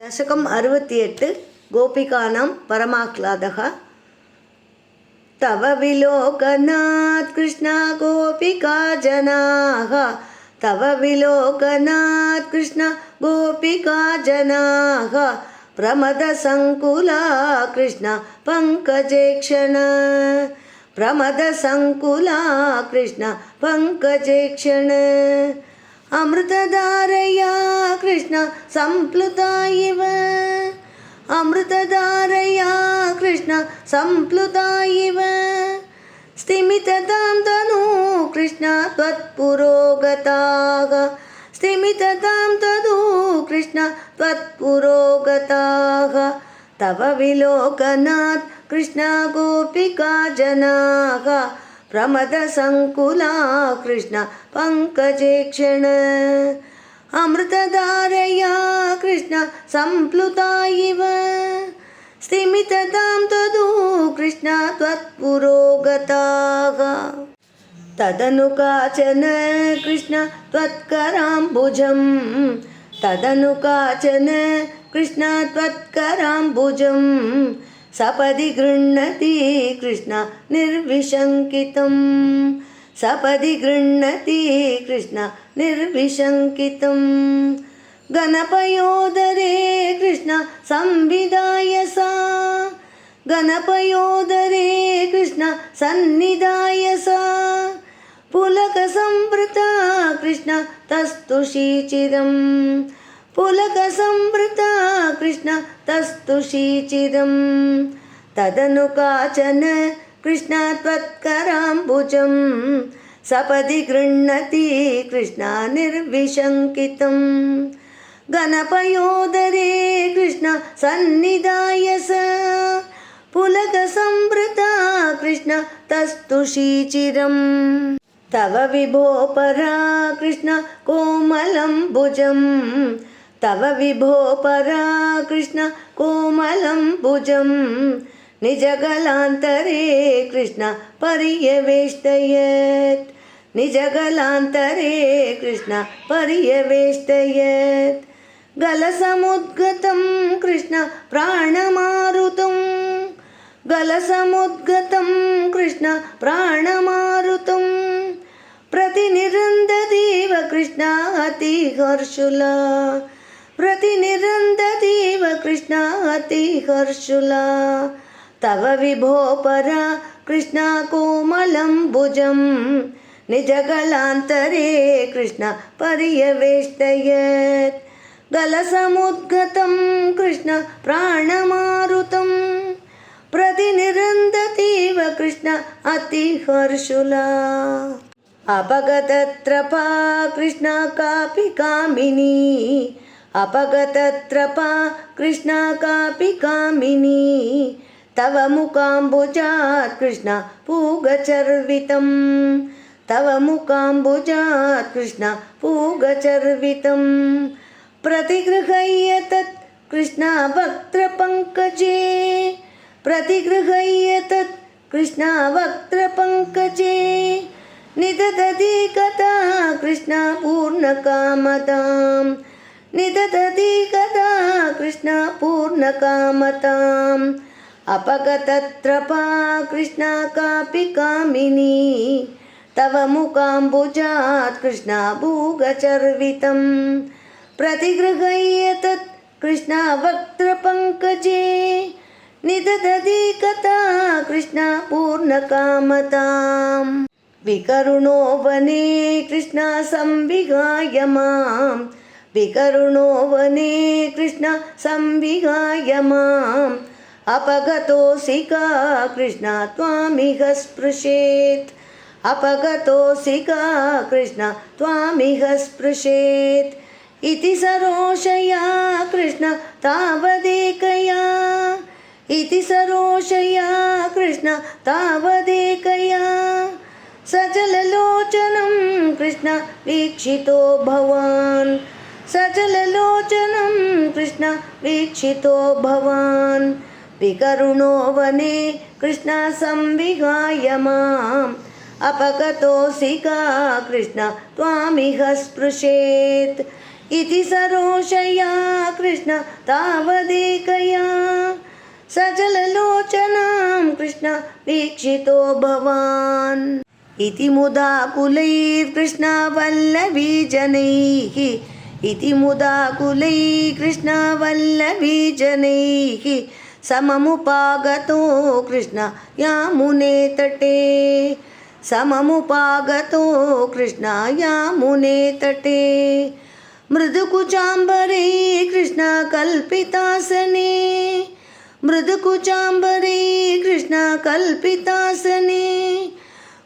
दशकम् 68 गोपिकानां परमाह्लादः। तव विलोकनात् कृष्ण गोपिका जनाः, तव विलोकनात् कृष्ण गोपिका जनाः, प्रमदसङ्कुला कृष्ण पङ्कजेक्षण, प्रमदसङ्कुला कृष्ण पङ्कजेक्षण। अमृतधारया कृष्ण सम्प्लुता इव, अमृतधारया कृष्ण सम्प्लुता इव, स्तिमिततां तनु कृष्ण त्वत्पुरोगताः, स्तिमिततां तनु कृष्ण त्वत्पुरोगताः। तव विलोकनात् कृष्ण गोपिका जनाः, प्रमदसङ्कुला कृष्ण पङ्कजेक्षण। अमृतधारया कृष्ण सम्प्लुता इव, स्तिमिततां तदु कृष्ण त्वत्पुरोगताः। तदनु काचन कृष्ण त्वत्कराम्बुजं, तदनु काचन कृष्ण त्वत्कराम्बुजं, सपदि गृह्णति कृष्ण निर्विशङ्कितं, सपदि गृह्णति कृष्ण निर्विशङ्कितं। गणपयोदरे कृष्ण संविधाय सा, गणपयोदरे कृष्ण सन्निधाय सा, पुलकसंवृता कृष्ण तस्तुषीचिरं, पुलकसंवृता कृष्ण तस्तुषीचिरं। तदनु काचन कृष्ण त्वत्कराम्बुजं, सपदि गृह्णति कृष्ण निर्विशङ्कितं। गणपयोदरे कृष्ण सन्निधाय सा, पुलकसंवृता कृष्ण तस्तुषीचिरं। तव विभो परा कृष्ण कोमलं भुजं, तव विभो परा कृष्ण कोमलं भुजं, निजगलान्तरे कृष्ण पर्यवेष्टयत्, निजगलान्तरे कृष्ण पर्यवेष्टयत्। गलसमुद्गतं कृष्ण प्राणमारुतं, गलसमुद्गतं कृष्ण प्राणमारुतं, प्रतिनिरन्दतीव कृष्ण अतिहर्षुला, प्रतिनिरन्दतीव कृष्ण अतिहर्षुला। तव विभो परा कृष्ण कोमलं भुजं, निजगलान्तरे कृष्ण पर्यवेष्टयत्। गलसमुद्गतं कृष्ण प्राणमारुतं, प्रतिनिरन्दतीव कृष्ण अतिहर्षुला। अपगतत्रपा कृष्ण कापि कामिनी, अपगतत्रपा कृष्ण कापि कामिनी, तव मुकाम्बुजात् कृष्ण पूगचर्वितं, तव मुकाम्बुजात् कृष्ण पूगचर्वितं। प्रतिगृह्य तत् कृष्ण वक्त्रपङ्कजे, प्रतिगृह्य तत् कृष्ण वक्त्रपङ्कजे, निदधति कदा कृष्ण पूर्णकामतां, निदधति कदा कृष्ण पूर्णकामताम्। अपगतत्रपा कृष्ण कापि कामिनी, तव मुकाम्बुजात् कृष्ण भूगचर्वितं, प्रतिगृह्य तत् कृष्ण वक्त्रपङ्कजे, निदधति कदा कृष्ण पूर्णकामताम्। विकरुणो वने कृष्ण संविहाय मां, विकरुणो वने कृष्ण संविहाय माम्, अपगतोऽसि का कृष्ण त्वामिह स्पृशेत्, अपगतोऽसि का कृष्ण त्वामिह स्पृशेत्। इति सरोषया कृष्ण तावदेकया, इति सरोषया कृष्ण तावदेकया, सजललोचनं कृष्ण वीक्षितो भवान्, सजललोचनं कृष्ण वीक्षितो भवान्। विकरुणो वने कृष्ण संविहाय माम्, अपगतोऽसि का कृष्ण त्वामिह स्पृशेत्। इति सरोषया कृष्ण तावदेकया सजललोचनां कृष्ण वीक्षितो भवान् इति मुदा कुलैर्कृष्ण वल्लवीजनैः इति मुदा कुलैः कृष्ण वल्लवीजनैः सममुपागतो कृष्ण यामुने तटे सममुपागतो कृष्ण यामुने तटे मृदुकुचाम्बरे कृष्ण कल्पितासने मृदुकुचाम्बरे कृष्ण कल्पितासने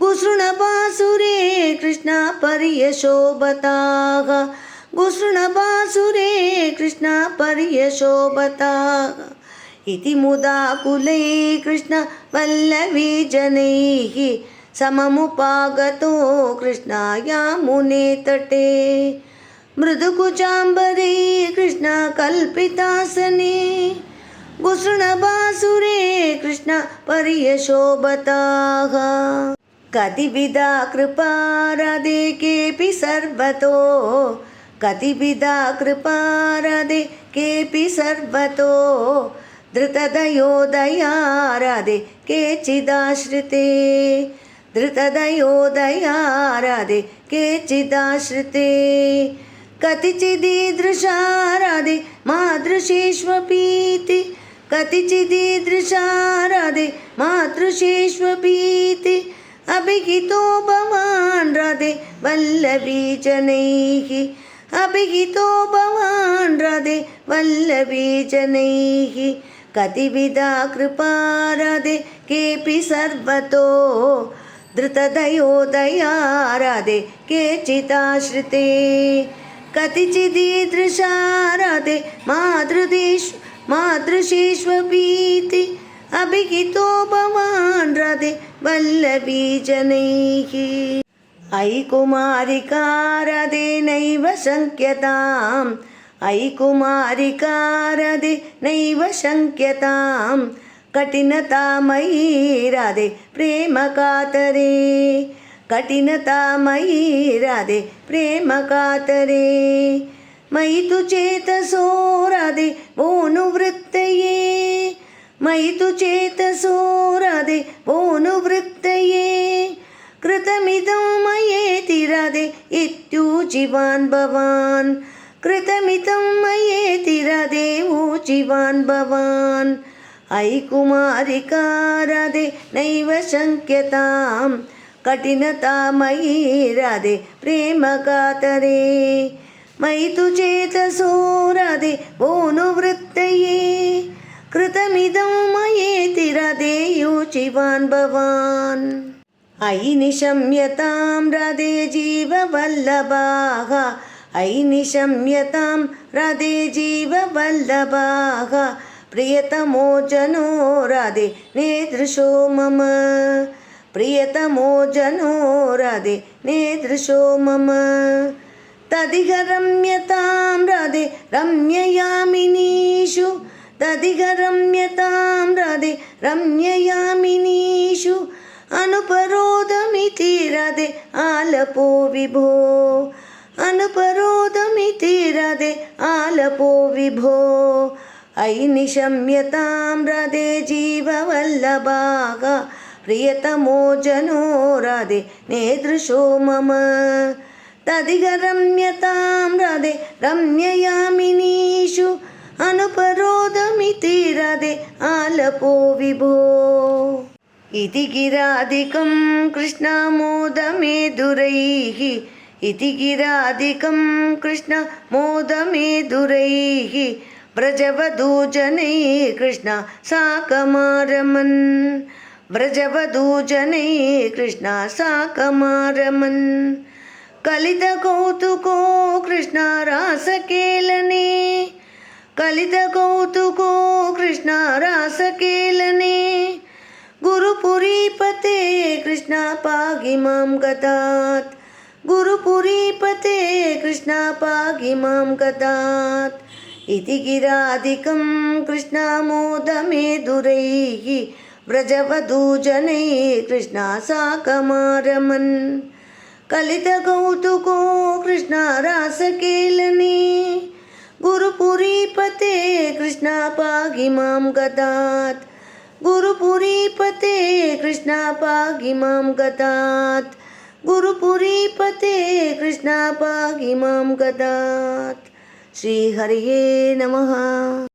गुसृणबासुरे कृष्ण पर्यशोभताः गुसृणबासुरे कृष्ण पर्यशोभताः इति मुदा कुलै कृष्ण वल्लवीजनैः सममुपागतो कृष्ण यामुने तटे मृदुकुचाम्बरे कृष्ण कल्पितासने गुसृणबासुरे कृष्ण पर्यशोभताः कतिविधा कृपा राधे केऽपि सर्वतो कतिविधा कृपा राधे केऽपि सर्वतो धृतदयोदया राधे केचिदाश्रिते धृतदयोदया राधे केचिदाश्रिते कतिचिदीदृशा राधे मादृशेष्वपीति कतिचिदीदृशा राधे मातृशेष्वपीति अभिहितो भवान् राधे वल्लवीजनैः अभिहितो भवान् राधे वल्लवीजनैः कतिविधा कृपा राधे केऽपि सर्वतो धृतदयोदया राधे केचिदाश्रिते कतिचिदीदृशा राधे मादृशेष्वपीति अभिहितो भवान् राधे वल्लवीजनैः अयि कुमारिका राधे नैव शङ्क्यताम् अयि कुमारिका राधे नैव शङ्क्यताम् कठिनता मयि राधे प्रेमकातरे कठिनता मयि राधे प्रेमकातरे मयि तु चेतसो राधे वोनुवृत्तये मयि तु चेतसो राधे वोनुवृत्तये कृतमिदं मयेति राधे इत्यूचिवान् भवान् कृतमिदं मयेति राधे ऊचिवान् भवान् अयि कुमारिका राधे नैव शङ्क्यताम् कठिनता मयि राधे प्रेमकातरे मयि तु चेतसो राधे वोनुवृत्तये कृतमिदं मयेति राधे यूचिवान् भवान् अयि निशम्यतां राधे जीववल्लभाः अयि निशम्यतां राधे जीववल्लभाः प्रियतमो जनो राधे नेदृशो मम प्रियतमो जनो राधे नेदृशो मम तदिह रम्यतां राधे रम्ययामिनीषु तदिह रम्यतां राधे रम्ययामिनीषु अनुपरोधमिति राधे आलपो विभो अनुपरोधमिति राधे आलपो विभो अयि निशम्यतां राधे जीववल्लभाः प्रियतमो जनो राधे नेदृशो मम तदिह रम्यतां राधे रम्ययामिनीषु अनुपरोधमिति राधे आलपो विभो इति गिरादिकं कृष्ण मोदमेदुरैः इति गिरादिकं कृष्ण मोदमेदुरैः व्रजवधूजनैः कृष्ण साकमारमन् व्रजवधूजनैः कृष्ण साकमारमन् कलितकौतुको कृष्ण रासकेलने कलितकौतुको कृष्ण रासकेलने गुरुपुरीपते कृष्ण पाहि मां गतात् गुरुपुरीपते कृष्ण पाहि मां गतात् इति गिरादिकं कृष्ण मोदमेदुरैः व्रजवधूजनैः कृष्ण साकमारमन् कलितकौतुको कृष्ण रासकेलने गुरुपुरीपते कृष्ण पाहि मां गतात् गुरुपुरीपते कृष्ण पाहि मां गतात् गुरुपुरीपते कृष्ण पाहि मां गतात् श्रीहरये नमः।